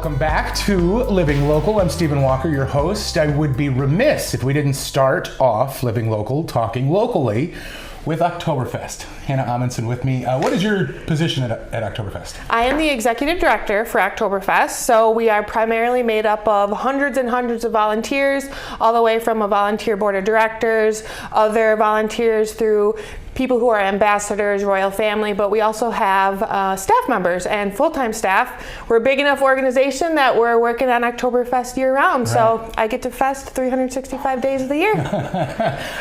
Welcome back to Living Local. I'm Stephen Walker, your host. I would be remiss if we didn't start off Living Local, talking locally, with Oktoberfest. Hannah Amundsen with me. What is your position at Oktoberfest? I am the executive director for Oktoberfest. So we are primarily made up of hundreds and hundreds of volunteers, all the way from a volunteer board of directors, other volunteers through people who are ambassadors, royal family, but we also have staff members and full-time staff. We're a big enough organization that we're working on Oktoberfest year-round, so I get to fest 365 days of the year.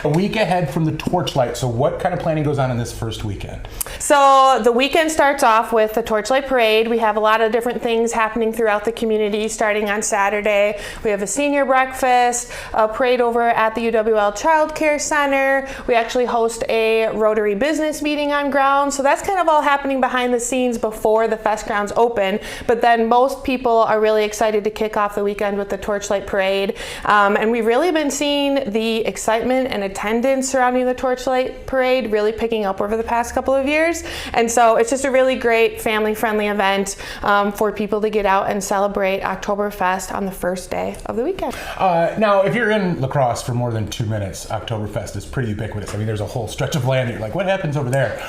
A week ahead from the Torchlight, so what kind of planning goes on in this first weekend? So the weekend starts off with the Torchlight Parade. We have a lot of different things happening throughout the community starting on Saturday. We have a senior breakfast, a parade over at the UWL Child Care Center. We actually host a Rotary business meeting on grounds. So that's kind of all happening behind the scenes before the fest grounds open. But then most people are really excited to kick off the weekend with the Torchlight Parade. And we've really been seeing the excitement and attendance surrounding the Torchlight Parade really picking up over the past couple of years. And so it's just a really great family-friendly event for people to get out and celebrate Oktoberfest on the first day of the weekend. Now, if you're in La Crosse for more than 2 minutes, Oktoberfest is pretty ubiquitous. I mean, there's a whole stretch of land. You're like, what happens over there?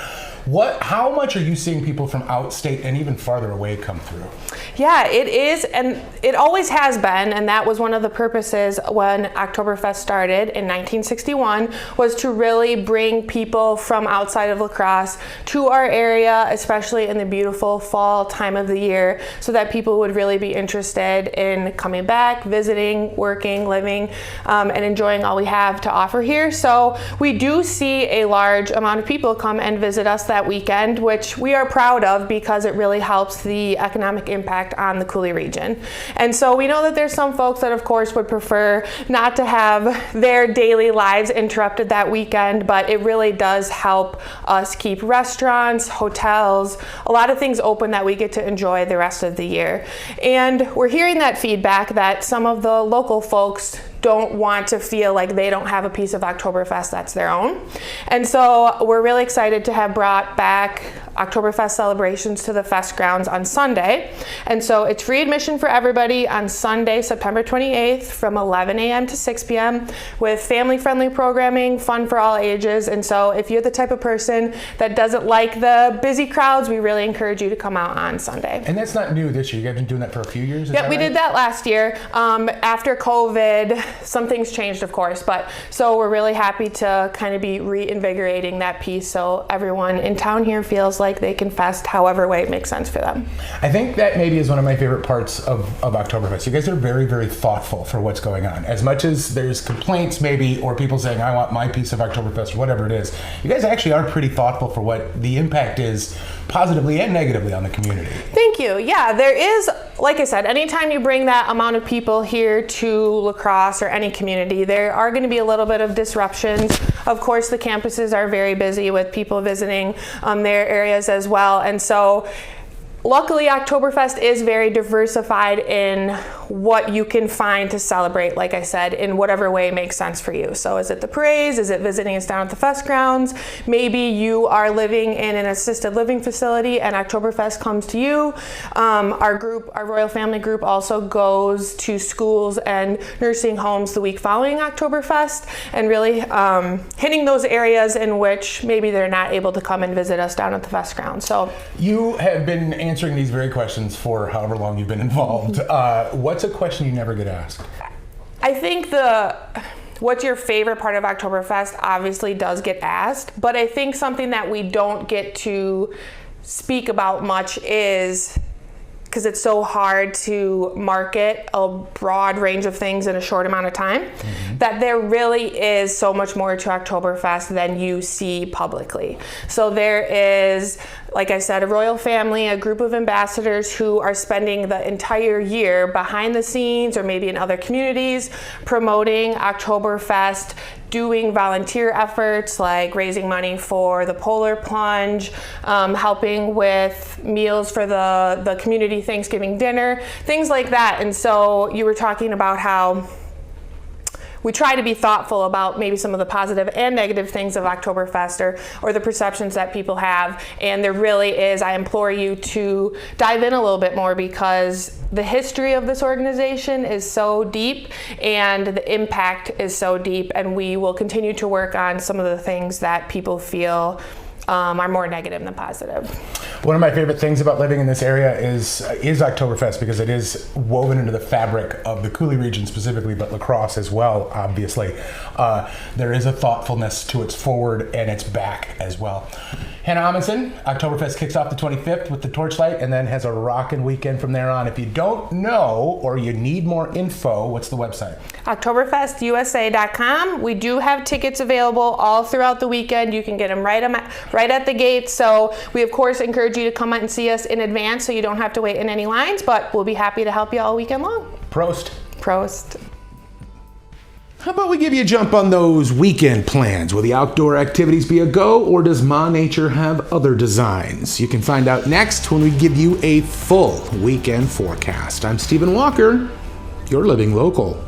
How much are you seeing people from outstate and even farther away come through? Yeah, it is, and it always has been, and that was one of the purposes when Oktoberfest started in 1961, was to really bring people from outside of La Crosse to our area, especially in the beautiful fall time of the year, so that people would really be interested in coming back, visiting, working, living, and enjoying all we have to offer here. So we do see a large amount of people come and visit us that weekend, which we are proud of because it really helps the economic impact on the Coulee region. And so we know that there's some folks that of course would prefer not to have their daily lives interrupted that weekend, but it really does help us keep restaurants, hotels, a lot of things open that we get to enjoy the rest of the year. And we're hearing that feedback that some of the local folks don't want to feel like they don't have a piece of Oktoberfest that's their own. And so we're really excited to have brought back Oktoberfest celebrations to the fest grounds on Sunday. And so it's free admission for everybody on Sunday, September 28th from 11 a.m. to 6 p.m. with family-friendly programming, fun for all ages. And so if you're the type of person that doesn't like the busy crowds, we really encourage you to come out on Sunday. And that's not new this year. You guys been doing that for a few years? Yep, we did that last year. After COVID, some things changed, of course, but so we're really happy to kind of be reinvigorating that piece so everyone in town here feels like they can fest however way it makes sense for them. I think that maybe is one of my favorite parts of Oktoberfest. You guys are very, very thoughtful for what's going on. As much as there's complaints maybe, or people saying, I want my piece of Oktoberfest, whatever it is, you guys actually are pretty thoughtful for what the impact is positively and negatively on the community. Thank you. Yeah, there is, like I said, anytime you bring that amount of people here to La Crosse or any community, there are going to be a little bit of disruptions. Of course, the campuses are very busy with people visiting their areas as well. And so luckily, Oktoberfest is very diversified in what you can find to celebrate, like I said, in whatever way makes sense for you. So is it the parades? Is it visiting us down at the fest grounds? Maybe you are living in an assisted living facility and Oktoberfest comes to you. Our group, our Royal Family group, also goes to schools and nursing homes the week following Oktoberfest and really hitting those areas in which maybe they're not able to come and visit us down at the fest grounds. So you have been answering these very questions for however long you've been involved. What's a question you never get asked? I think what's your favorite part of Oktoberfest obviously does get asked, but I think something that we don't get to speak about much is, because it's so hard to market a broad range of things in a short amount of time, that there really is so much more to Oktoberfest than you see publicly. So there is, like I said, a royal family, a group of ambassadors who are spending the entire year behind the scenes or maybe in other communities promoting Oktoberfest, doing volunteer efforts like raising money for the Polar Plunge, helping with meals for the community Thanksgiving dinner, things like that. And so you were talking about how we try to be thoughtful about maybe some of the positive and negative things of Oktoberfest or the perceptions that people have. And there really is, I implore you to dive in a little bit more, because the history of this organization is so deep and the impact is so deep, and we will continue to work on some of the things that people feel are more negative than positive. One of my favorite things about living in this area is Oktoberfest, because it is woven into the fabric of the Coulee region specifically, but La Crosse as well, obviously. There is a thoughtfulness to its forward and its back as well. Hannah Amundsen, Oktoberfest kicks off the 25th with the Torchlight and then has a rockin' weekend from there on. If you don't know or you need more info, what's the website? Oktoberfestusa.com. We do have tickets available all throughout the weekend. You can get them right at the gate. So we, of course, encourage you to come out and see us in advance so you don't have to wait in any lines, but we'll be happy to help you all weekend long. Prost. Prost. How about we give you a jump on those weekend plans? Will the outdoor activities be a go, or does Ma Nature have other designs? You can find out next when we give you a full weekend forecast. I'm Stephen Walker. You're living local.